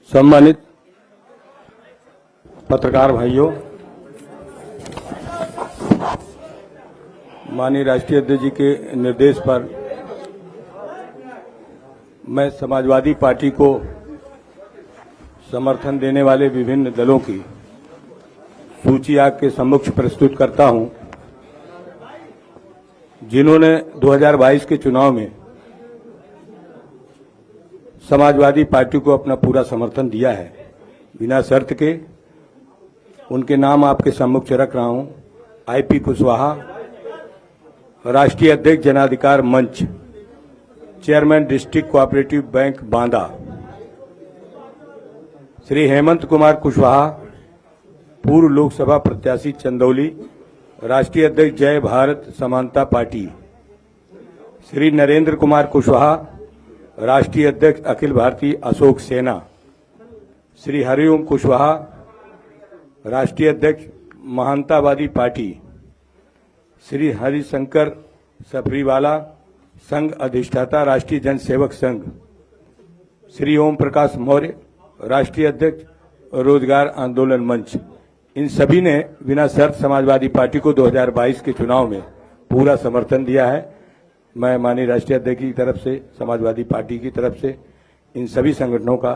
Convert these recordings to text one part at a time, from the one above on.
सम्मानित पत्रकार भाइयों, माननीय राष्ट्रीय अध्यक्ष जी के निर्देश पर मैं समाजवादी पार्टी को समर्थन देने वाले विभिन्न दलों की सूची आपके सम्मुख प्रस्तुत करता हूं, जिन्होंने 2022 के चुनाव में समाजवादी पार्टी को अपना पूरा समर्थन दिया है। बिना शर्त के उनके नाम आपके सम्मुख रख रहा हूं। आईपी कुशवाहा, राष्ट्रीय अध्यक्ष जनाधिकार मंच, chairman district cooperative bank Banda. Shri Hemant Kumar Kushwaha, पूर्व लोकसभा प्रत्याशी चंदौली, राष्ट्रीय अध्यक्ष जय भारत समानता पार्टी। श्री नरेंद्र कुमार कुशवाहा, राष्ट्रीय अध्यक्ष अखिल भारतीय अशोक सेना। श्री हरिओम कुशवाहा, राष्ट्रीय अध्यक्ष महानतावादी पार्टी। श्री हरिशंकर सफरीवाला, संघ अधिष्ठाता राष्ट्रीय जनसेवक संघ। श्री ओम प्रकाश मौर्य, राष्ट्रीय अध्यक्ष रोजगार आंदोलन मंच। इन सभी ने बिना शर्त समाजवादी पार्टी को 2022 के चुनाव में पूरा समर्थन दिया है। मैं माननीय राष्ट्रीय अध्यक्ष की तरफ से, समाजवादी पार्टी की तरफ से इन सभी संगठनों का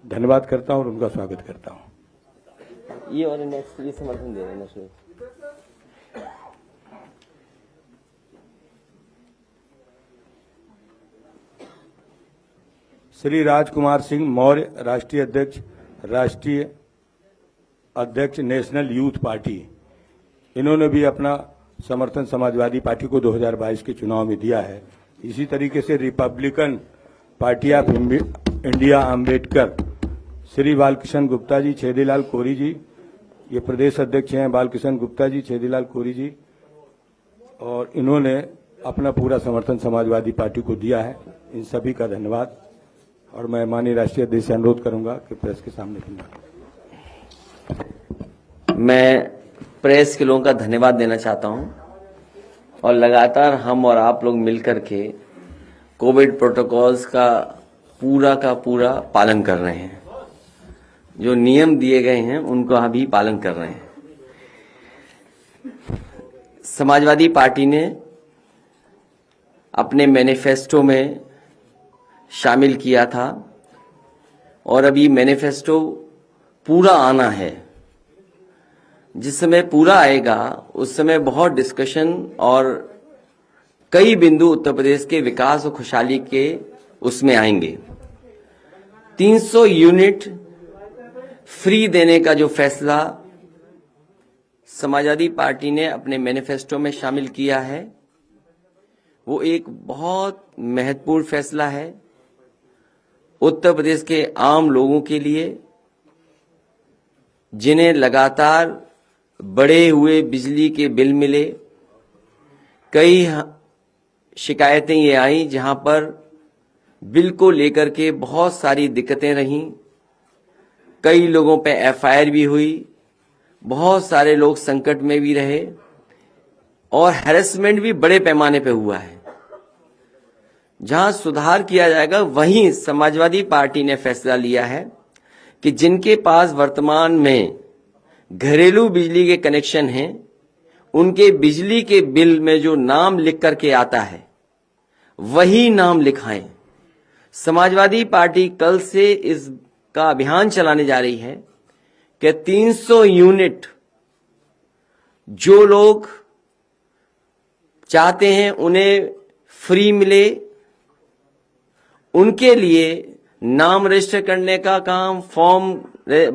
धन्यवाद करता हूं और उनका स्वागत करता हूं। ये और नेक्स्ट ये समर्थन दे रहे हैं। श्री राजकुमार सिंह मौर्य, राष्ट्रीय अध्यक्ष नेशनल यूथ पार्टी। इन्होंने भी अपना समर्थन समाजवादी पार्टी को 2022 के चुनाव में दिया है। इसी तरीके से Republican Party of India Ambedkar, Shri Balkishan Gupta ji, Chhedilal Kori ji, ये प्रदेश अध्यक्ष हैं बालकिशन गुप्ता जी, छेदीलाल कोरी जी, और इन्होंने अपना पूरा समर्थन समाजवादी पार्टी को दिया है। इन सभी का धन्यवाद। और मैं माननीय राष्ट्रीय अध्यक्ष से अनुरोध करूंगा कि प्रेस के सामने मैं प्रेस के लोगों का धन्यवाद देना चाहता हूं और लगातार हम और आप लोग मिलकर के कोविड प्रोटोकॉल्स का पूरा पालन कर रहे हैं। जो नियम दिए गए हैं उनको अभी पालन कर रहे हैं। समाजवादी पार्टी ने अपने मैनिफेस्टो में शामिल किया था और अभी मैनिफेस्टो पूरा आना है। जिस समय पूरा आएगा उस समय बहुत डिस्कशन और कई बिंदु उत्तर प्रदेश के विकास और खुशहाली के उसमें आएंगे। 300 यूनिट फ्री देने का जो फैसला समाजवादी पार्टी ने अपने मैनिफेस्टो में शामिल किया है वो एक बहुत महत्वपूर्ण फैसला है उत्तर प्रदेश के आम लोगों के लिए, जिन्हें लगातार बढ़े हुए बिजली के बिल मिले। कई शिकायतें ये आई जहां पर बिल को लेकर के बहुत सारी दिक्कतें रहीं। कई लोगों पे एफआईआर भी हुई, बहुत सारे लोग संकट में भी रहे और हैरेसमेंट भी बड़े पैमाने पे हुआ है। जहां सुधार किया जाएगा वहीं समाजवादी पार्टी ने फैसला लिया है कि जिनके पास वर्तमान में घरेलू बिजली के कनेक्शन हैं, उनके बिजली के बिल में जो नाम लिख करके आता है वही नाम लिखाएं। समाजवादी पार्टी कल से इसका अभियान चलाने जा रही है कि 300 यूनिट जो लोग चाहते हैं उन्हें फ्री मिले, उनके लिए नाम रजिस्टर करने का काम, फॉर्म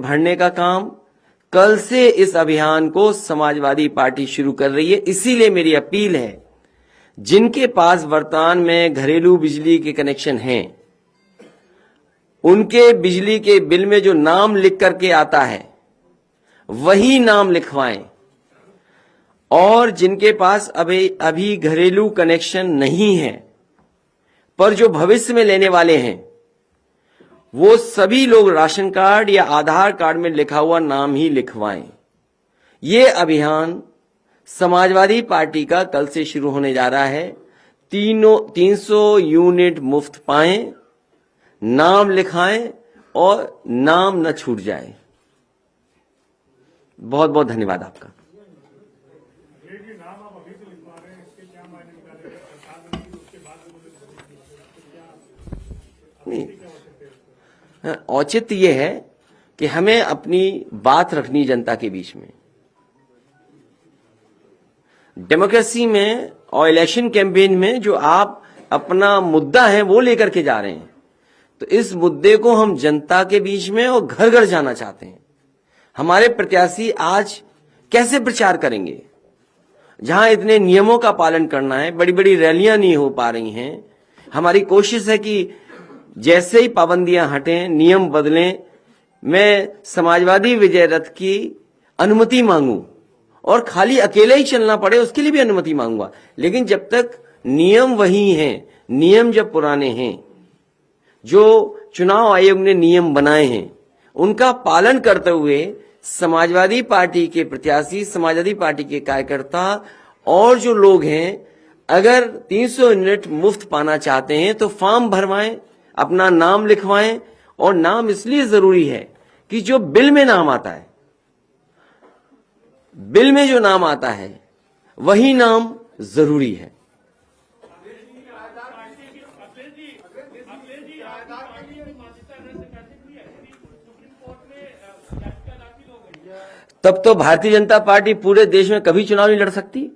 भरने का काम कल से इस अभियान को समाजवादी पार्टी शुरू कर रही है। इसीलिए मेरी अपील है, जिनके पास वर्तमान में घरेलू बिजली के कनेक्शन हैं, उनके बिजली के बिल में जो नाम लिख करके आता है वही नाम लिखवाएं। और जिनके पास अभी घरेलू कनेक्शन नहीं है पर जो भविष्य में लेने वाले हैं, वो सभी लोग राशन कार्ड या आधार कार्ड में लिखा हुआ नाम ही लिखवाएं। ये अभियान समाजवादी पार्टी का कल से शुरू होने जा रहा है। 300 यूनिट मुफ्त पाएं, नाम लिखाएं और नाम न छूट जाए। बहुत बहुत धन्यवाद आपका। नहीं, औचित्य यह है कि हमें अपनी बात रखनी जनता के बीच में। डेमोक्रेसी में और इलेक्शन कैंपेन में जो आप अपना मुद्दा है वो लेकर के जा रहे हैं, तो इस मुद्दे को हम जनता के बीच में और घर घर जाना चाहते हैं। हमारे प्रत्याशी आज कैसे प्रचार करेंगे जहां इतने नियमों का पालन करना है, बड़ी बड़ी रैलियां नहीं हो पा रही हैं। हमारी कोशिश है कि जैसे ही पाबंदियां हटें, नियम बदलें, मैं समाजवादी विजय रथ की अनुमति मांगूं और खाली अकेले ही चलना पड़े उसके लिए भी अनुमति मांगूंगा। लेकिन जब तक नियम वही हैं, नियम जब पुराने हैं, जो चुनाव आयोग ने नियम बनाए हैं उनका पालन करते हुए समाजवादी पार्टी के प्रत्याशी, समाजवादी पार्टी के कार्यकर्ता और जो लोग हैं, अगर 300 यूनिट मुफ्त पाना चाहते हैं तो फॉर्म भरवाएं, अपना नाम लिखवाएं। और नाम इसलिए जरूरी है कि जो बिल में नाम आता है, बिल में जो नाम आता है वही नाम जरूरी है। तब तो भारतीय जनता पार्टी पूरे देश में कभी चुनाव नहीं लड़ सकती।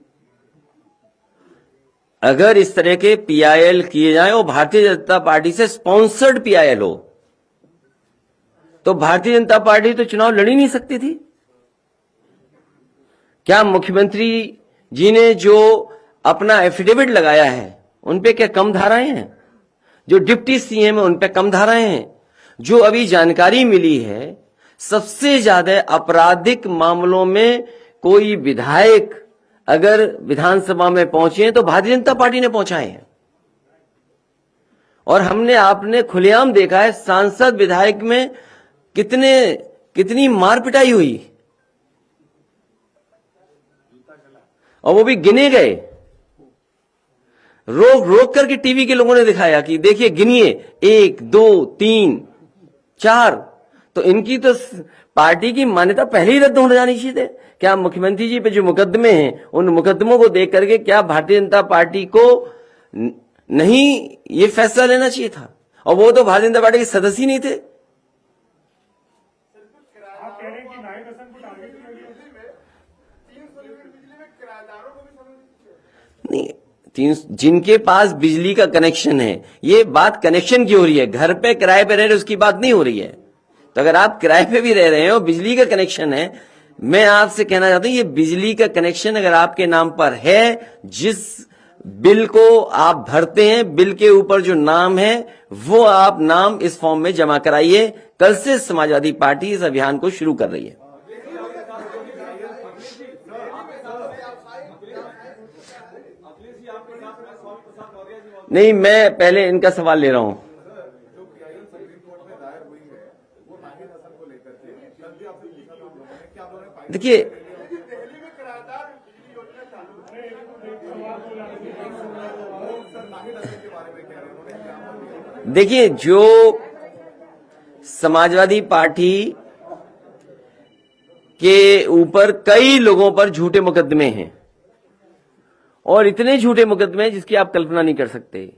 अगर इस तरह के पीआईएल किए जाए और भारतीय जनता पार्टी से स्पॉन्सर्ड पीआईएल हो तो भारतीय जनता पार्टी तो चुनाव लड़ ही नहीं सकती थी। क्या मुख्यमंत्री जी ने जो अपना एफिडेविट लगाया है उन पे क्या कम धाराएं हैं? जो डिप्टी सीएम है उन पे कम धाराएं हैं? जो अभी जानकारी मिली है, सबसे ज्यादा आपराधिक मामलों में कोई विधायक अगर विधानसभा में पहुंचे तो भारतीय जनता पार्टी ने पहुंचाए हैं। और हमने आपने खुलेआम देखा है सांसद विधायक में कितनी मार पिटाई हुई, और वो भी गिने गए। रोक रोक करके टीवी के लोगों ने दिखाया कि देखिए गिनिए, 1 2 3 4। तो इनकी तो पार्टी की मान्यता पहले ही रद्द हो जानी चाहिए थे। क्या मुख्यमंत्री जी पे जो मुकदमे हैं उन मुकदमों को देख करके क्या भारतीय जनता पार्टी को नहीं ये फैसला लेना चाहिए था? और वो तो भारतीय जनता पार्टी के सदस्य ही नहीं थे। नहीं, जिनके पास बिजली का कनेक्शन है, ये बात कनेक्शन की हो रही है, घर पे किराए पे रह रहे उसकी बात नहीं हो रही है। तो अगर आप किराए पे भी रह रहे हैं और बिजली का कनेक्शन है, मैं आपसे कहना चाहता हूं ये बिजली का कनेक्शन अगर आपके नाम पर है, जिस बिल को आप भरते हैं, बिल के ऊपर जो नाम है वो आप नाम इस फॉर्म में जमा कराइए। कल से समाजवादी पार्टी इस अभियान को शुरू कर रही है। नहीं, मैं पहले इनका सवाल ले रहा हूं। देखिए जो समाजवादी पार्टी के ऊपर कई लोगों पर झूठे मुकदमे हैं, और इतने झूठे मुकदमे हैं जिसकी आप कल्पना नहीं कर सकते।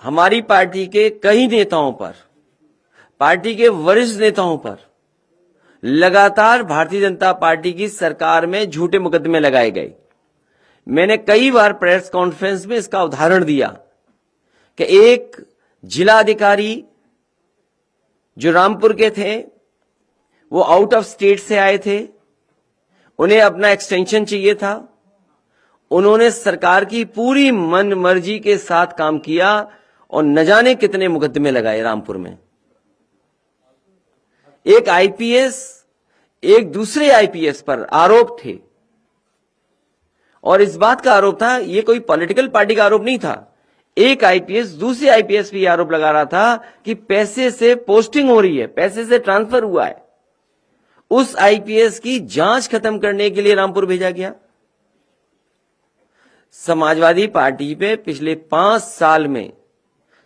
हमारी पार्टी के कई नेताओं पर, पार्टी के वरिष्ठ नेताओं पर लगातार भारतीय जनता पार्टी की सरकार में झूठे मुकदमे लगाए गए। मैंने कई बार प्रेस कॉन्फ्रेंस में इसका उदाहरण दिया कि एक जिला अधिकारी जो रामपुर के थे, वो आउट ऑफ स्टेट से आए थे, उन्हें अपना एक्सटेंशन चाहिए था। उन्होंने सरकार की पूरी मन मर्जी के साथ काम किया और न जाने कितने मुकदमे लगाए रामपुर में। एक आईपीएस एक दूसरे आईपीएस पर आरोप थे, और इस बात का आरोप था, ये कोई पॉलिटिकल पार्टी का आरोप नहीं था। एक आईपीएस दूसरे आईपीएस पे आरोप लगा रहा था कि पैसे से पोस्टिंग हो रही है, पैसे से ट्रांसफर हुआ है। उस आईपीएस की जांच खत्म करने के लिए रामपुर भेजा गया। समाजवादी पार्टी पे पिछले 5 साल में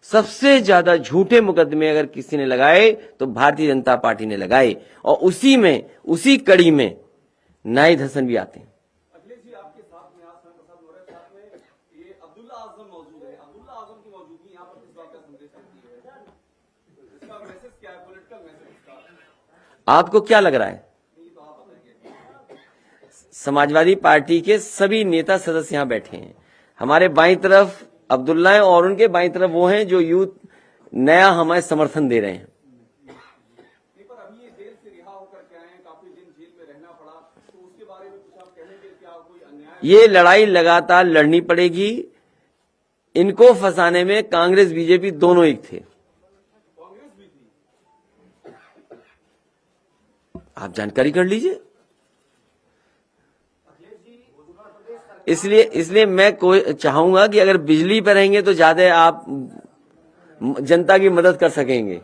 सबसे ज्यादा झूठे मुकदमे अगर किसी ने लगाए तो भारतीय जनता पार्टी ने लगाए, और उसी कड़ी में नाहिद हसन भी आते हैं। अखिलेश जी, आपके साथ में आज प्रसाद मौर्य के साथ में ये अब्दुल्ला आजम मौजूद है। अब्दुल्ला आजम की मौजूदगी यहाँ पर किस बात का संदेश देती है? इसका मैसेज क्या है, पॉलिटिकल मैसेज इसका? आपको क्या लग रहा है? ये तो आप बताएंगे। समाजवादी पार्टी के सभी नेता सदस्य यहां बैठे हैं। हमारे बाईं तरफ अब्दुल्ला है और उनके बाईं तरफ वो हैं जो यूथ नया हमें समर्थन दे रहे हैं। पर अभी ये जेल से रिहा होकर के आए हैं, काफी दिन जेल में रहना पड़ा, तो उसके बारे में कुछ आप कहेंगे? क्या कोई अन्याय? ये लड़ाई लगातार लड़नी पड़ेगी। इनको फंसाने में कांग्रेस बीजेपी दोनों एक थे। कांग्रेस भी थी। आप जानकारी कर लीजिए। इसलिए मैं चाहूंगा कि अगर बिजली पर रहेंगे तो ज्यादा आप जनता की मदद कर सकेंगे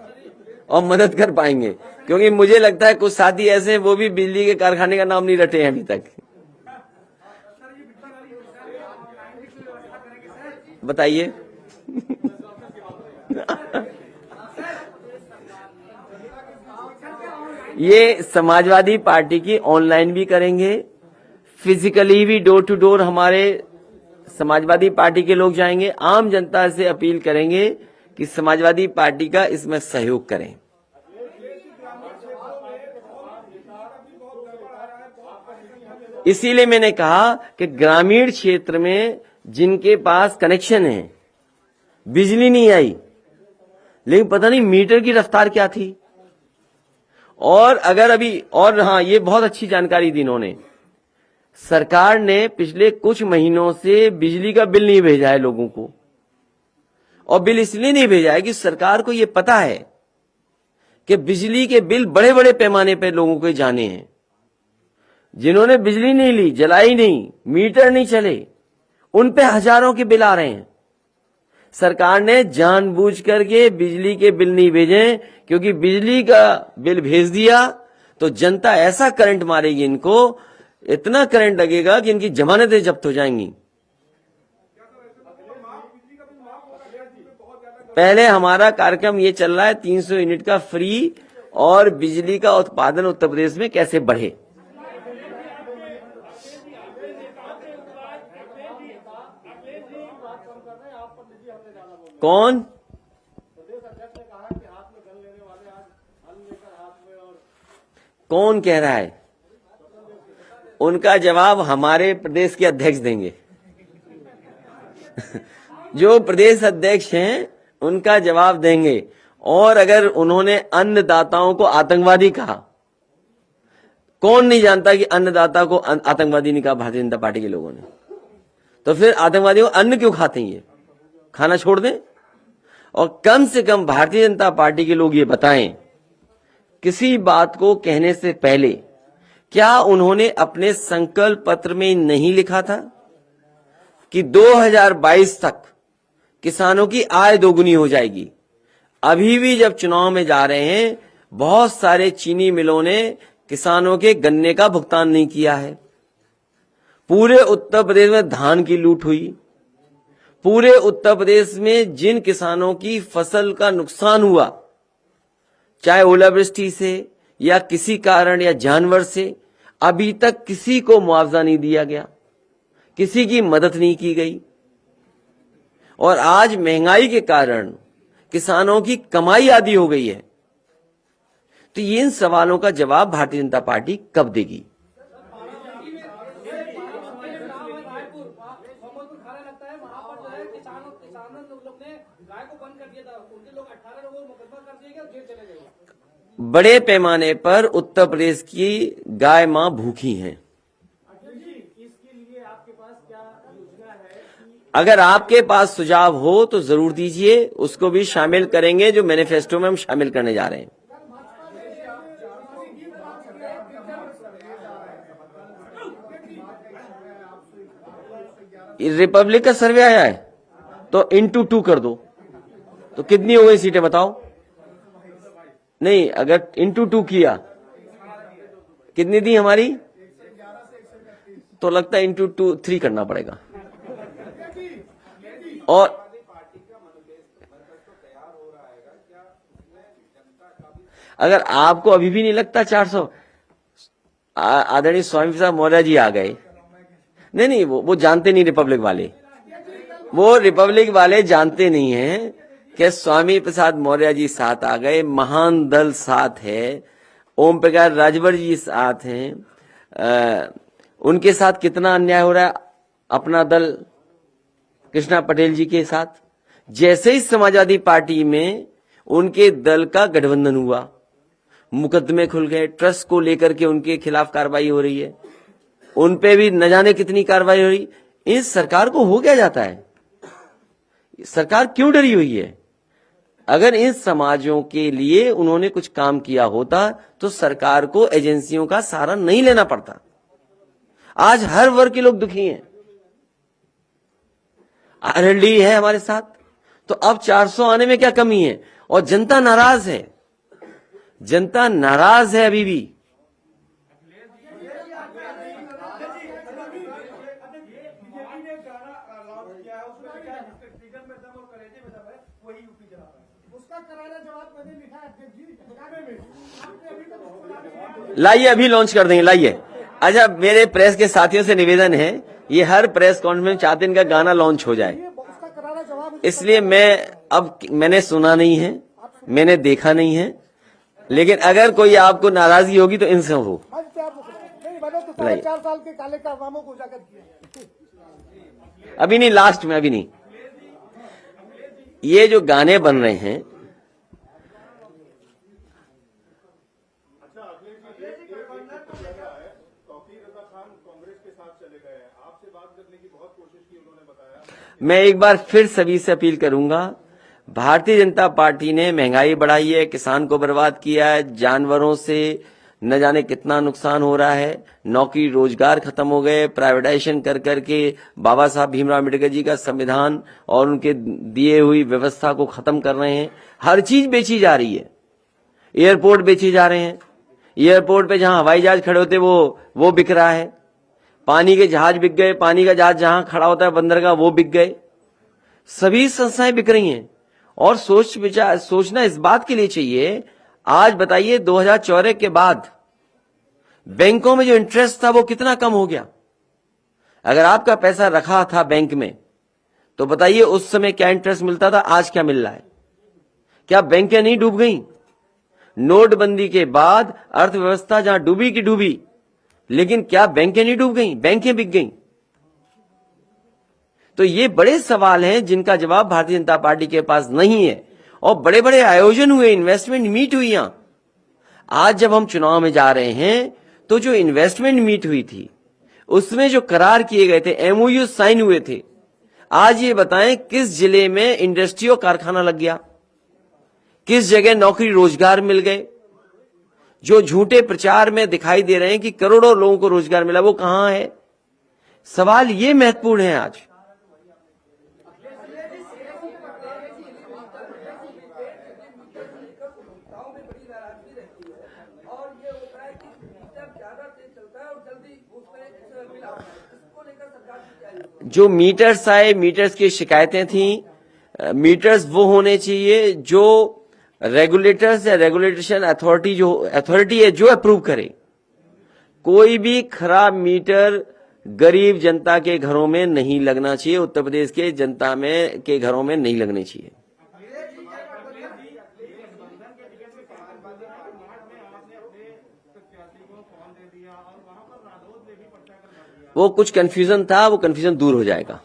और मदद कर पाएंगे, क्योंकि मुझे लगता है कुछ साथी ऐसे हैं वो भी बिजली के कारखाने का नाम नहीं रटे हैं अभी तक। बताइए। ये समाजवादी पार्टी की ऑनलाइन भी करेंगे, फिजिकली भी डोर टू डोर हमारे समाजवादी पार्टी के लोग जाएंगे। आम जनता से अपील करेंगे कि समाजवादी पार्टी का इसमें सहयोग करें। इसीलिए मैंने कहा कि ग्रामीण क्षेत्र में जिनके पास कनेक्शन है, बिजली नहीं आई, लेकिन पता नहीं मीटर की रफ्तार क्या थी। और अगर अभी, और हाँ, ये बहुत अच्छी जानकारी दी इन्होंने, सरकार ने पिछले कुछ महीनों से बिजली का बिल नहीं भेजा है लोगों को। और बिल इसलिए नहीं भेजा है कि सरकार को यह पता है कि बिजली के बिल बड़े बड़े पैमाने पर लोगों को जाने हैं। जिन्होंने बिजली नहीं ली, जलाई नहीं, मीटर नहीं चले, उन पे हजारों के बिल आ रहे हैं। सरकार ने जानबूझ करके बिजली के बिल नहीं भेजे, क्योंकि बिजली का बिल भेज दिया तो जनता ऐसा करंट मारेगी, इनको इतना करंट लगेगा कि इनकी जमानतें जब्त हो जाएंगी। पहले हमारा कार्यक्रम ये चल रहा है 300 यूनिट का फ्री, और बिजली का उत्पादन उत्तर प्रदेश में कैसे बढ़े। कौन? कौन कह रहा है? उनका जवाब हमारे प्रदेश के अध्यक्ष देंगे। जो प्रदेश अध्यक्ष हैं उनका जवाब देंगे। और अगर उन्होंने अन्नदाताओं को आतंकवादी कहा, कौन नहीं जानता कि अन्नदाता को आतंकवादी नहीं कहा भारतीय जनता पार्टी के लोगों ने, तो फिर आतंकवादियों को अन्न क्यों खाते हैं? ये खाना छोड़ दें। और कम से कम भारतीय जनता पार्टी के लोग ये बताएं, किसी बात को कहने से पहले क्या उन्होंने अपने संकल्प पत्र में नहीं लिखा था कि 2022 तक किसानों की आय दोगुनी हो जाएगी? अभी भी जब चुनाव में जा रहे हैं, बहुत सारे चीनी मिलों ने किसानों के गन्ने का भुगतान नहीं किया है। पूरे उत्तर प्रदेश में धान की लूट हुई। पूरे उत्तर प्रदेश में जिन किसानों की फसल का नुकसान हुआ, चाहे ओलावृष्टि से या किसी कारण या जानवर से, अभी तक किसी को मुआवजा नहीं दिया गया, किसी की मदद नहीं की गई। और आज महंगाई के कारण किसानों की कमाई आधी हो गई है। तो ये इन सवालों का जवाब भारतीय जनता पार्टी कब देगी? बड़े पैमाने पर उत्तर प्रदेश की गाय मां भूखी हैं। अगर आपके पास सुझाव हो तो जरूर दीजिए, उसको भी शामिल करेंगे, जो मैनिफेस्टो में हम शामिल करने जा रहे हैं। रिपब्लिक का सर्वे आया है तो इंटू 2 कर दो, तो कितनी हो गई सीटें बताओ? नहीं, अगर इंटू 2 किया, कितनी दी हमारी? तो लगता है इंटू 3 करना पड़ेगा। और अगर आपको अभी भी नहीं लगता 400, आदरणीय स्वामी प्रसाद मौर्य जी आ गए। नहीं, वो जानते नहीं, रिपब्लिक वाले, वो रिपब्लिक वाले जानते नहीं हैं कि स्वामी प्रसाद मौर्य जी साथ आ गए, महान दल साथ है, ओम प्रकाश राजभर जी साथ हैं। उनके साथ कितना अन्याय हो रहा है अपना दल कृष्णा पटेल जी के साथ। जैसे ही समाजवादी पार्टी में उनके दल का गठबंधन हुआ, मुकदमे खुल गए, ट्रस्ट को लेकर के उनके खिलाफ कार्रवाई हो रही है, उन पे भी न जाने कितनी कार्रवाई हो रही। इस सरकार को हो क्या जाता है? सरकार क्यों डरी हुई है? अगर इन समाजों के लिए उन्होंने कुछ काम किया होता तो सरकार को एजेंसियों का सहारा नहीं लेना पड़ता। आज हर वर्ग के लोग दुखी हैं। आरएलडी है हमारे साथ, तो अब 400 आने में क्या कमी है? और जनता नाराज है, जनता नाराज है अभी भी। लाइए अभी लॉन्च कर देंगे, लाइए। अच्छा, मेरे प्रेस के साथियों से निवेदन है, ये हर प्रेस कॉन्फ्रेंस चाहते हैं इनका गाना लॉन्च हो जाए, इसलिए मैंने सुना नहीं है, मैंने देखा नहीं है, लेकिन अगर कोई आपको नाराजगी होगी तो इनसे हो। 4 साल के काले कारनामों को उजागर किया। अभी नहीं, लास्ट में, अभी नहीं। ये जो गाने बन रहे हैं, मैं एक बार फिर सभी से अपील करूंगा, भारतीय जनता पार्टी ने महंगाई बढ़ाई है, किसान को बर्बाद किया है, जानवरों से न जाने कितना नुकसान हो रहा है, नौकरी रोजगार खत्म हो गए, प्राइवेटाइजेशन कर करके बाबा साहब भीमराव अम्बेडकर जी का संविधान और उनके दिए हुई व्यवस्था को खत्म कर रहे हैं। हर चीज बेची जा रही है, एयरपोर्ट बेचे जा रहे हैं, एयरपोर्ट पे जहां हवाई जहाज खड़े होते वो बिक रहा है, पानी के जहाज बिक गए, पानी का जहाज जहां खड़ा होता है बंदरगाह वो बिक गए, सभी संस्थाएं बिक रही हैं। और सोचना इस बात के लिए चाहिए, आज बताइए 2014 के बाद बैंकों में जो इंटरेस्ट था वो कितना कम हो गया। अगर आपका पैसा रखा था बैंक में तो बताइए उस समय क्या इंटरेस्ट मिलता था, आज क्या मिल रहा है? क्या बैंकें नहीं डूब गई? नोटबंदी के बाद अर्थव्यवस्था जहां डूबी की डूबी, लेकिन क्या बैंकें नहीं डूब गई? बैंकें बिक गई। तो ये बड़े सवाल हैं जिनका जवाब भारतीय जनता पार्टी के पास नहीं है। और बड़े बड़े आयोजन हुए, इन्वेस्टमेंट मीट हुई। यहां आज जब हम चुनाव में जा रहे हैं तो जो इन्वेस्टमेंट मीट हुई थी उसमें जो करार किए गए थे, एमओयू साइन हुए थे, आज ये बताएं किस जिले में इंडस्ट्री और कारखाना लग गया, किस जगह नौकरी रोजगार मिल गए? जो झूठे प्रचार में दिखाई दे रहे हैं कि करोड़ों लोगों को रोजगार मिला, वो कहां है? सवाल ये महत्वपूर्ण है आज। जो मीटर्स आए, मीटर्स की शिकायतें थी, मीटर्स वो होने चाहिए जो रेगुलेटर्स या रेगुलेशन अथॉरिटी है जो अप्रूव करे। कोई भी खराब मीटर गरीब जनता के घरों में नहीं लगना चाहिए, उत्तर प्रदेश के जनता में के घरों में नहीं लगने चाहिए। वो कुछ कंफ्यूजन था, वो कंफ्यूजन दूर हो जाएगा।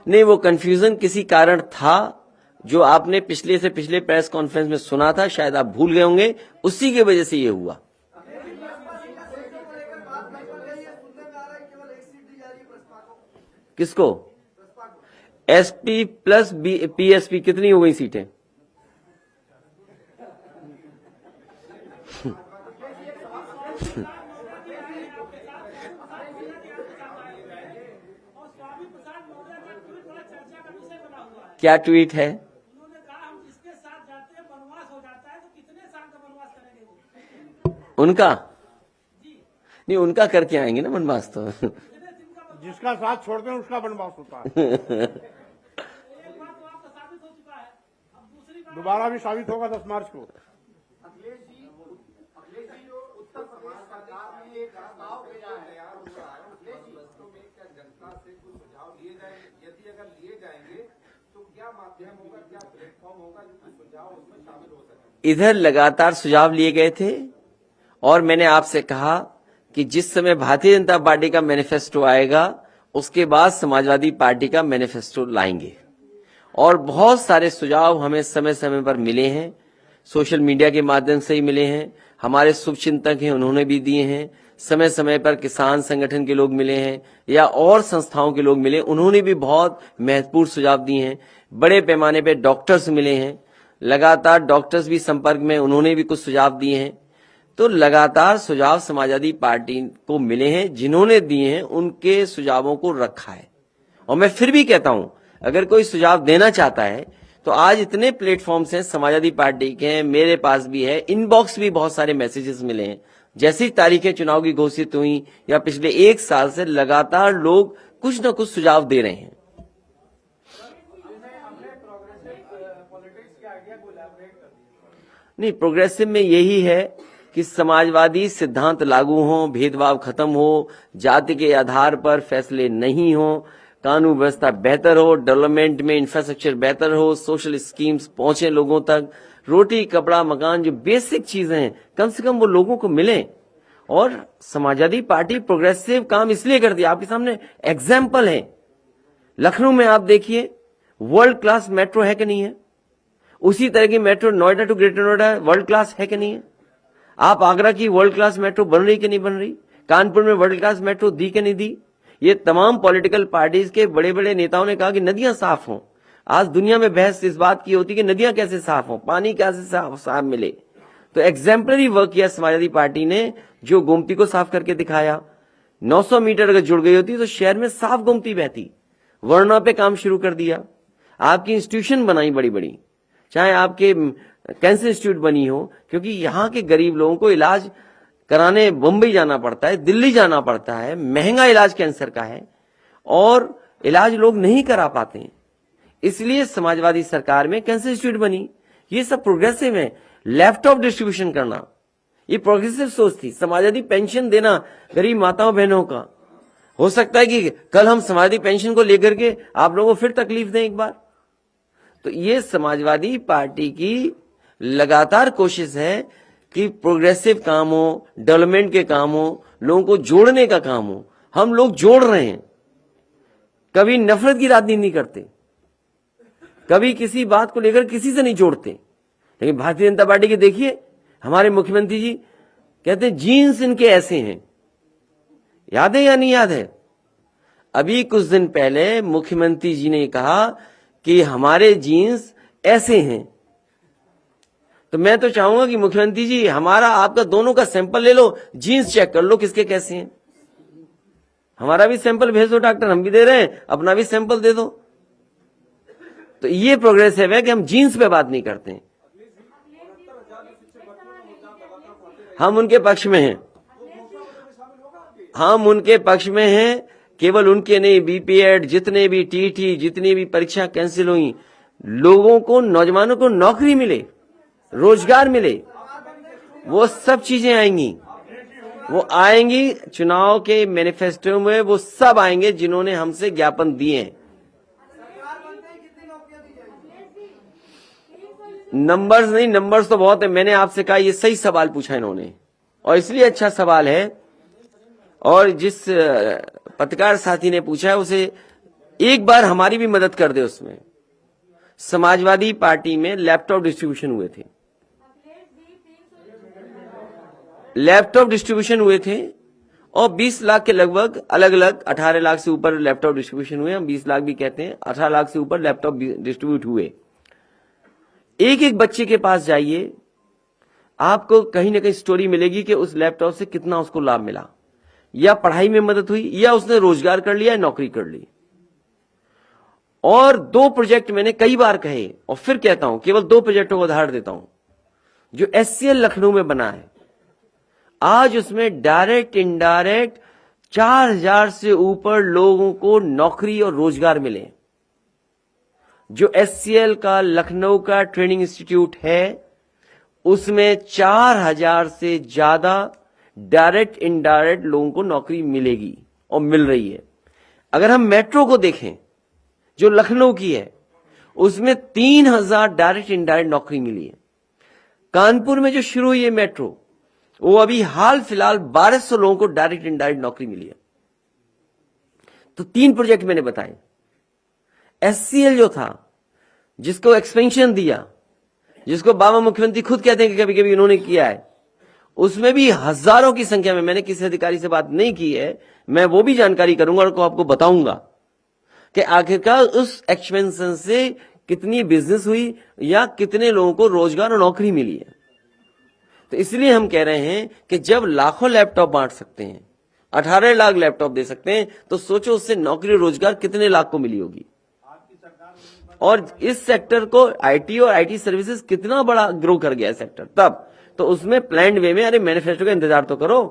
नहीं, वो कंफ्यूजन किसी कारण था जो आपने पिछले से पिछले प्रेस कॉन्फ्रेंस में सुना था, शायद आप भूल गए होंगे, उसी की वजह से ये हुआ। किसको? एसपी प्लस पीएसपी कितनी हो गई सीटें? क्या ट्वीट है? उन्होंने कहा हम जिसके साथ जाते हैं वनवास हो जाता है, तो कितने साल का वनवास करेंगे वो? उनका नहीं, उनका करके आएंगे ना वनवास तो। जिसका साथ छोड़ते हैं उसका वनवास होता है। एक बार तो आपका साबित हो चुका है, अब दूसरी बार दोबारा भी साबित होगा 10 मार्च को। अखिलेश जी से कुछ सुझाव लिए जाएंगे? यदि अगर लिए जाएंगे तो क्या माध्यम होगा, क्या प्लेटफॉर्म होगा जो कुछ सुझाव उसमें शामिल हो सके? इधर लगातार सुझाव लिए गए थे और मैंने आपसे कहा कि जिस समय भारतीय जनता पार्टी का मैनिफेस्टो आएगा उसके बाद समाजवादी पार्टी का मैनिफेस्टो लाएंगे। और बहुत सारे सुझाव हमें समय समय पर मिले हैं, सोशल मीडिया के माध्यम से ही मिले हैं, हमारे शुभचिंतक हैं उन्होंने भी दिए हैं, समय समय पर किसान संगठन के लोग मिले हैं या और संस्थाओं के लोग मिले, उन्होंने भी बहुत महत्वपूर्ण सुझाव दिए हैं। बड़े पैमाने पर डॉक्टर्स मिले हैं, लगातार डॉक्टर्स भी संपर्क में, उन्होंने भी कुछ सुझाव दिए हैं। तो लगातार सुझाव समाजवादी पार्टी को मिले हैं, जिन्होंने दिए हैं उनके सुझावों को रखा है। और मैं फिर भी कहता हूं, अगर कोई सुझाव देना चाहता है तो आज इतने प्लेटफॉर्म्स हैं समाजवादी पार्टी के हैं, मेरे पास भी है, इनबॉक्स भी बहुत सारे मैसेजेस मिले हैं। जैसी तारीखें चुनाव की घोषित हुई या पिछले 1 साल से लगातार लोग कुछ न कुछ सुझाव दे रहे हैं। नहीं, प्रोग्रेसिव में यही है कि समाजवादी सिद्धांत लागू हो, भेदभाव खत्म हो, जाति के आधार पर फैसले नहीं हो, कानून व्यवस्था बेहतर हो, डेवलपमेंट में इंफ्रास्ट्रक्चर बेहतर हो, सोशल स्कीम्स पहुंचे लोगों तक, रोटी कपड़ा मकान जो बेसिक चीजें हैं कम से कम वो लोगों को मिले। और समाजवादी पार्टी प्रोग्रेसिव काम इसलिए करती है, आपके सामने एग्जाम्पल है। लखनऊ में आप देखिए वर्ल्ड क्लास मेट्रो है कि नहीं है, उसी तरह की metro Noida to greater Noida world class है कि नहीं है। आप आगरा की वर्ल्ड क्लास मेट्रो बन रही कि नहीं बन रही, कानपुर में वर्ल्ड क्लास मेट्रो दी कि नहीं दी। ये तमाम पॉलिटिकल पार्टीज के बड़े बड़े नेताओं ने कहा कि नदियां साफ हों। आज दुनिया में बहस इस बात की होती कि नदियां कैसे साफ हों, पानी कैसे साफ मिले। तो एग्जाम्पलरी वर्क किया समाजवादी पार्टी ने, जो गोमती को साफ करके दिखाया। 900 मीटर अगर जुड़ गई होती तो शहर में साफ गोमती बहती। वर्णा पे काम शुरू कर दिया, आपकी इंस्टीट्यूशन बनाई बड़ी बड़ी, चाहे आपके कैंसर इंस्टीट्यूट बनी हो, क्योंकि यहाँ के गरीब लोगों को इलाज कराने बंबई जाना पड़ता है, दिल्ली जाना पड़ता है, महंगा इलाज कैंसर का है और इलाज लोग नहीं करा पाते हैं। इसलिए समाजवादी सरकार में कैंसर इंस्टीट्यूट बनी। ये सब प्रोग्रेसिव है। लैपटॉप डिस्ट्रीब्यूशन करना ये प्रोग्रेसिव सोच थी। समाजवादी पेंशन देना गरीब माताओं बहनों का, हो सकता है कि कल हम समाजवादी पेंशन को लेकर के आप लोगों को फिर तकलीफ दें एक बार। तो ये समाजवादी पार्टी की लगातार कोशिश है कि प्रोग्रेसिव काम हो, डेवलपमेंट के काम हो, लोगों को जोड़ने का काम हो। हम लोग जोड़ रहे हैं, कभी नफरत की राजनीति नहीं करते, कभी किसी बात को लेकर किसी से नहीं जोड़ते। लेकिन भारतीय जनता पार्टी के देखिए, हमारे मुख्यमंत्री जी कहते हैं जीन्स इनके ऐसे हैं। याद है या नहीं याद है? अभी कुछ दिन पहले मुख्यमंत्री जी ने कहा कि हमारे जीन्स ऐसे हैं। तो मैं तो चाहूंगा कि मुख्यमंत्री जी हमारा आपका दोनों का सैंपल ले लो, जीन्स चेक कर लो किसके कैसे हैं। हमारा भी सैंपल भेज दो डॉक्टर, हम भी दे रहे हैं, अपना भी सैंपल दे दो। तो ये प्रोग्रेसिव है कि हम जीन्स पे बात नहीं करते हैं। हम उनके पक्ष में हैं, हम उनके पक्ष में हैं। केवल उनके नहीं, बीपीएड जितने भी टीटी जितनी भी परीक्षा कैंसिल हुई, लोगों को, नौजवानों को नौकरी मिले, रोजगार मिले, वो सब चीजें आएंगी। वो आएंगी चुनाव के मैनिफेस्टो में, वो सब आएंगे जिन्होंने हमसे ज्ञापन दिए हैं। नंबर्स नहीं, नंबर्स तो बहुत है। मैंने आपसे कहा ये सही सवाल पूछा इन्होंने, और इसलिए अच्छा सवाल है। और जिस पत्रकार साथी ने पूछा है उसे एक बार हमारी भी मदद कर दे। उसमें समाजवादी पार्टी में लैपटॉप डिस्ट्रीब्यूशन हुए थे, लैपटॉप डिस्ट्रीब्यूशन हुए थे और 20 लाख के लगभग अलग अलग, 18 लाख से ऊपर लैपटॉप डिस्ट्रीब्यूशन हुए। हम 20 लाख भी कहते हैं, 18 लाख से ऊपर लैपटॉप डिस्ट्रीब्यूट हुए। एक एक बच्चे के पास जाइए, आपको कहीं ना कहीं स्टोरी मिलेगी कि उस लैपटॉप से कितना उसको लाभ मिला, या पढ़ाई में मदद हुई, या उसने रोजगार कर लिया, या नौकरी कर ली। और 2 प्रोजेक्ट मैंने कई बार कहे और फिर कहता हूं, केवल 2 प्रोजेक्टों को उदाहरण देता हूं। जो एचसीएल लखनऊ में बना है, आज उसमें डायरेक्ट इनडायरेक्ट 4000 से ऊपर लोगों को नौकरी और रोजगार मिले। जो एचसीएल का लखनऊ का ट्रेनिंग इंस्टीट्यूट है, उसमें 4000 से ज्यादा डायरेक्ट इनडायरेक्ट लोगों को नौकरी मिलेगी और मिल रही है। अगर हम मेट्रो को देखें जो लखनऊ की है, उसमें 3000 डायरेक्ट इनडायरेक्ट नौकरी मिली है। कानपुर में जो शुरू हुई है मेट्रो, वो अभी हाल फिलहाल 1200 लोगों को डायरेक्ट इनडायरेक्ट नौकरी मिली है। तो 3 प्रोजेक्ट मैंने बताए। एससीएल जो था, जिसको एक्सपेंशन दिया, जिसको बाबा मुख्यमंत्री खुद कहते हैं कि कभी कभी उन्होंने किया है, उसमें भी हजारों की संख्या में, मैंने किसी अधिकारी से बात नहीं की है, मैं वो भी जानकारी करूंगा और आपको बताऊंगा कि आखिरकार उस एक्सपेंशन से कितनी बिजनेस हुई या कितने लोगों को रोजगार और नौकरी मिली है। तो इसलिए हम कह रहे हैं कि जब लाखों लैपटॉप बांट सकते हैं, 18 लाख लैपटॉप दे सकते हैं, तो सोचो उससे नौकरी रोजगार कितने लाख को मिली होगी। और इस सेक्टर को आईटी और आईटी सर्विसेज कितना बड़ा ग्रो कर गया है सेक्टर, तब तो उसमें प्लान्ड वे में, अरे मैन्युफैक्चर का इंतजार तो करो।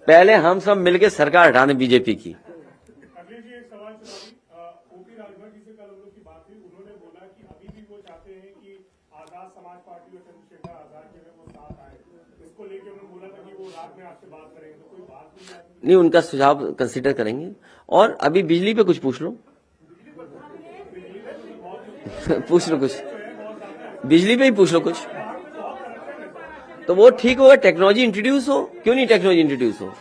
पहले हम सब मिलकर सरकार हटाने बीजेपी की। अखिलेश जी, एक सवाल ओपी राजभर जी से कल हम लोग की बात हुई, उन्होंने बोला कि अभी भी वो चाहते हैं कि आजाद समाज पार्टी और चंद्रशेखर आजाद जो है वो साथ आए। इसको लेकर उन्होंने बोला था कि वो रात में आपसे बात करेंगे, तो कोई बात नहीं, उनका सुझाव कंसीडर करेंगे। और अभी बिजली पे कुछ पूछ लो पूछ लो कुछ, बिजली पे ही पूछ लो कुछ, तो वो ठीक होगा। टेक्नोलॉजी इंट्रोड्यूस हो, क्यों नहीं टेक्नोलॉजी इंट्रोड्यूस हो।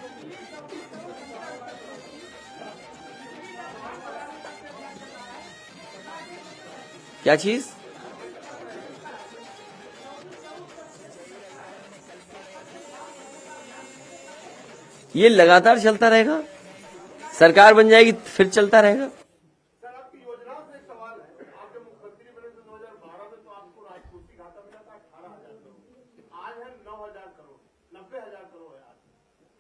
क्या चीज? ये लगातार चलता रहेगा, सरकार बन जाएगी फिर चलता रहेगा। सर, आपकी योजनाओं से एक सवाल है। आप जब मुख्यमंत्री बने थे 2012 में, तो आपको राजकोषीय घाटा मिला था 18,000 करोड़। आज है 9,000 करोड़, 90,000 करोड़ है आज।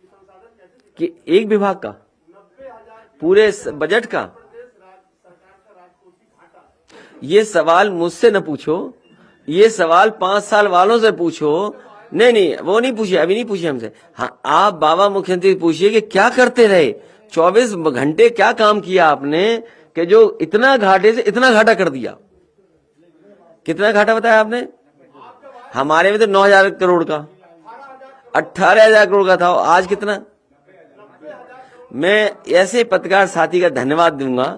ये संसाधन कैसे कि एक विभाग का 90,000 पूरे बजट का? सरकार का राजकोषीय घाटा। ये सवाल मुझसे न पूछो, ये सवाल 5 साल वालों से पूछो। नहीं, वो नहीं पूछे, अभी नहीं पूछे हमसे। हाँ, आप बाबा मुख्यमंत्री पूछिए कि क्या करते रहे 24 घंटे, क्या काम किया आपने कि जो इतना घाटे से इतना घाटा कर दिया। कितना घाटा बताया आपने? हमारे में तो 9,000 करोड़ का, 18,000 करोड़ का था। आज कितना? मैं ऐसे पत्रकार साथी का धन्यवाद दूंगा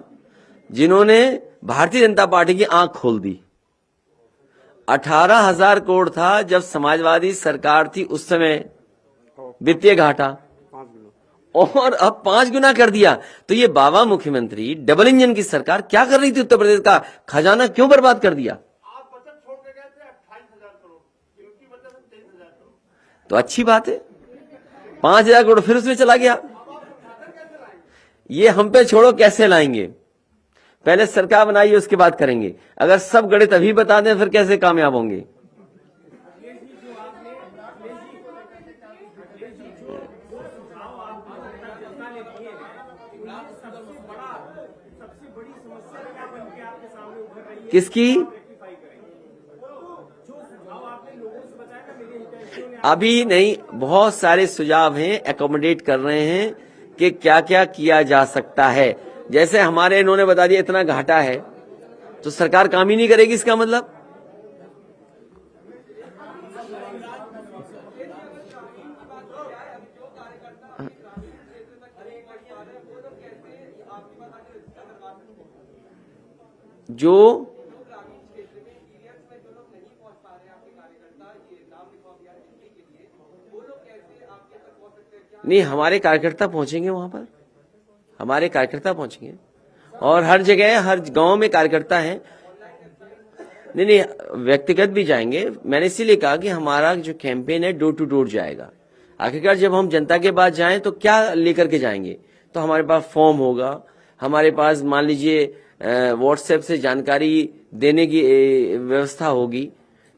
जिन्होंने भारतीय जनता पार्टी की आंख खोल दी। 18,000 करोड़ था जब समाजवादी सरकार थी उस समय वित्तीय घाटा, और अब 5 गुना कर दिया। तो ये बाबा मुख्यमंत्री डबल इंजन की सरकार क्या कर रही थी? उत्तर प्रदेश का खजाना क्यों बर्बाद कर दिया? आप बचत छोड़ के गए थे 28,000 करोड़, इनकी बचत 23,000 करोड़। तो अच्छी बात है, 5,000 करोड़ फिर उसमें चला गया। ये हम पे छोड़ो, कैसे लाएंगे, पहले सरकार बनाइए उसके बाद करेंगे। अगर सब गणित अभी बता दें फिर कैसे कामयाब होंगे। किसकी? अभी नहीं, बहुत सारे सुझाव हैं, एकोमोडेट कर रहे हैं कि क्या क्या किया जा सकता है। जैसे हमारे इन्होंने बता दिया इतना घाटा है, तो सरकार काम ही नहीं करेगी, इसका मतलब? जो नहीं, हमारे कार्यकर्ता पहुंचेंगे वहां पर, हमारे कार्यकर्ता पहुंचेंगे, और हर जगह हर गांव में कार्यकर्ता हैं। नहीं, व्यक्तिगत भी जाएंगे। मैंने इसीलिए कहा कि हमारा जो कैंपेन है डोर टू डोर जाएगा। आखिरकार जब हम जनता के पास जाएं तो क्या लेकर के जाएंगे? तो हमारे पास फॉर्म होगा, हमारे पास मान लीजिए व्हाट्सएप से जानकारी देने की व्यवस्था होगी।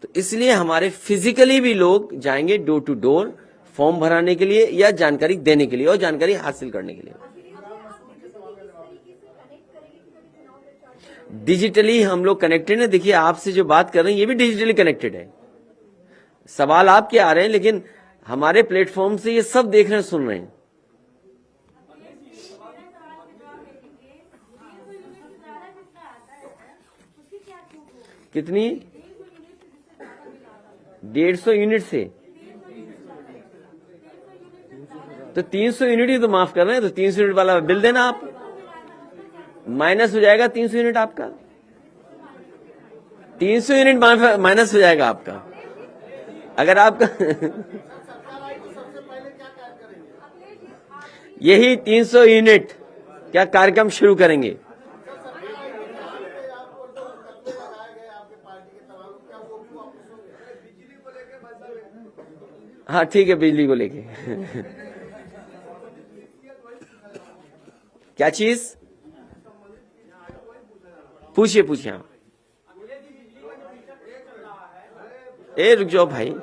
तो इसलिए हमारे फिजिकली भी लोग जाएंगे डोर टू डोर, फॉर्म भराने के लिए या जानकारी देने के लिए और जानकारी हासिल करने के लिए। डिजिटली हम लोग कनेक्टेड है। देखिए, आपसे जो बात कर रहे हैं ये भी डिजिटली कनेक्टेड है। सवाल आपके आ रहे हैं, लेकिन हमारे प्लेटफॉर्म से ये सब देख रहे हैं, सुन रहे हैं। कितनी? 150 यूनिट से तो 300 यूनिट ही तो माफ कर रहे हैं, तो 300 यूनिट वाला बिल देना आप, माइनस हो जाएगा 300 यूनिट आपका, 300 यूनिट माइनस हो जाएगा आपका अगर आपका यही 300 यूनिट क्या कार्यक्रम शुरू करेंगे। हाँ ठीक है, बिजली को लेके क्या चीज पूछिए पूछिए आप। ए रुक जाओ भाई,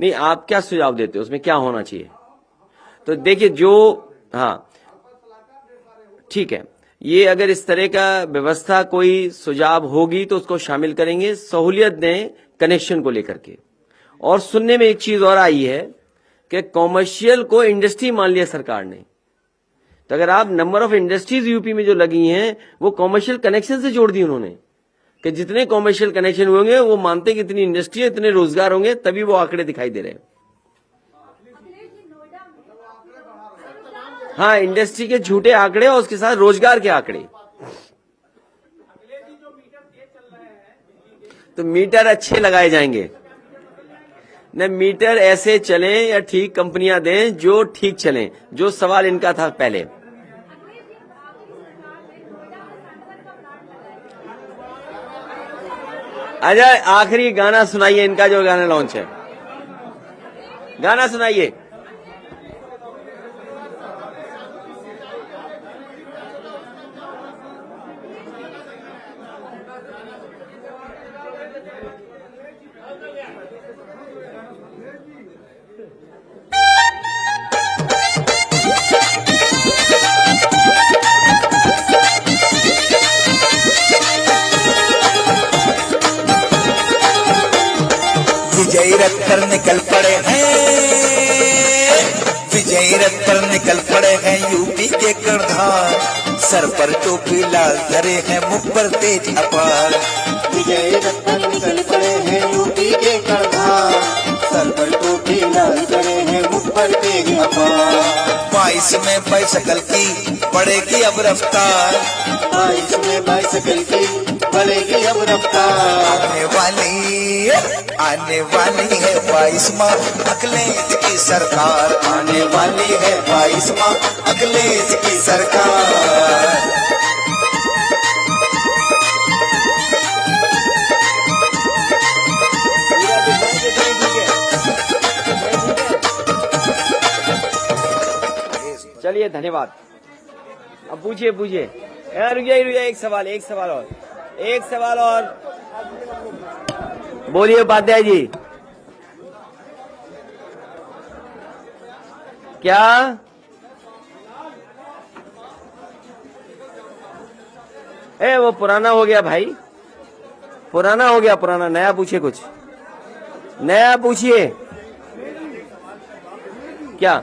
नहीं आप क्या सुझाव देते हो, उसमें क्या होना चाहिए। तो देखिए जो, हाँ ठीक है, ये अगर इस तरह का व्यवस्था कोई सुझाव होगी तो उसको शामिल करेंगे, सहूलियत दें कनेक्शन को लेकर के। और सुनने में एक चीज और आई है कि कॉमर्शियल को इंडस्ट्री मान लिया सरकार ने, तो अगर आप नंबर ऑफ इंडस्ट्रीज यूपी में जो लगी हैं वो कॉमर्शियल कनेक्शन से जोड़ दी उन्होंने, कि जितने कॉमर्शियल कनेक्शन होंगे वो मानते कि इतनी इंडस्ट्री इतने रोजगार होंगे, तभी वो आंकड़े दिखाई दे रहे हैं। हाँ, इंडस्ट्री के झूठे आंकड़े और उसके साथ रोजगार के आंकड़े। तो मीटर अच्छे लगाए जाएंगे न, मीटर ऐसे चलें या ठीक कंपनियां दें जो ठीक चलें, जो सवाल इनका था पहले। अजय आखिरी गाना सुनाइए इनका, जो गाना लॉन्च है, गाना सुनाइए। विजय रथ पर निकल पड़े हैं, विजय रथ पर निकल पड़े हैं यूपी के करधार, सर पर टोपी लाल धरे हैं, मुख पर तेज अपार। विजय रथ पर निकल पड़े हैं यूपी के करधार, सर पर टोपी लाल धरे हैं, मुख पर तेज अपार। 22 में बाइसिकल की बढ़ेगी अब रफ्तार, 22 में बाइसिकल की बढ़ेगी अब रफ्तार। आने वाली है 22 माह अखिलेश की सरकार, आने वाली है 22 माह अखिलेश की सरकार। चलिए धन्यवाद। अब पूछिए पूछिए, रुकिए एक सवाल और बोलिए उपाध्याय जी। क्या वो पुराना हो गया भाई, पुराना हो गया, पुराना नया पूछिए, कुछ नया पूछिए। क्या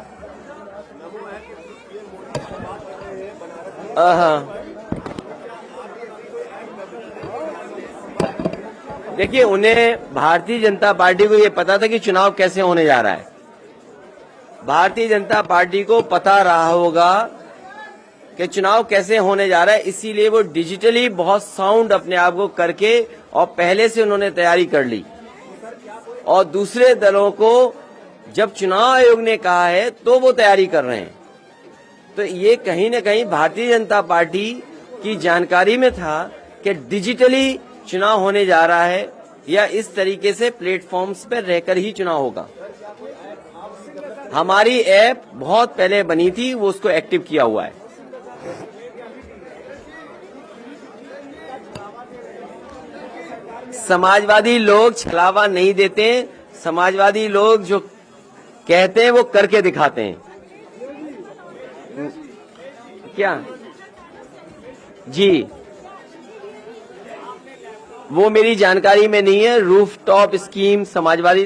देखिए, उन्हें भारतीय जनता पार्टी को ये पता था कि चुनाव कैसे होने जा रहा है। भारतीय जनता पार्टी को पता रहा होगा कि चुनाव कैसे होने जा रहा है, इसीलिए वो डिजिटली बहुत साउंड अपने आप को करके और पहले से उन्होंने तैयारी कर ली। और दूसरे दलों को जब चुनाव आयोग ने कहा है तो वो तैयारी कर रहे हैं। तो ये कहीं न कहीं भारतीय जनता पार्टी की जानकारी में था कि डिजिटली चुनाव होने जा रहा है, या इस तरीके से प्लेटफॉर्म्स पर रहकर ही चुनाव होगा। हमारी ऐप बहुत पहले बनी थी, वो उसको एक्टिव किया हुआ है। समाजवादी लोग छलावा नहीं देते, समाजवादी लोग जो कहते हैं वो करके दिखाते हैं। क्या जी, वो मेरी जानकारी में नहीं है। Rooftop scheme Samajwadi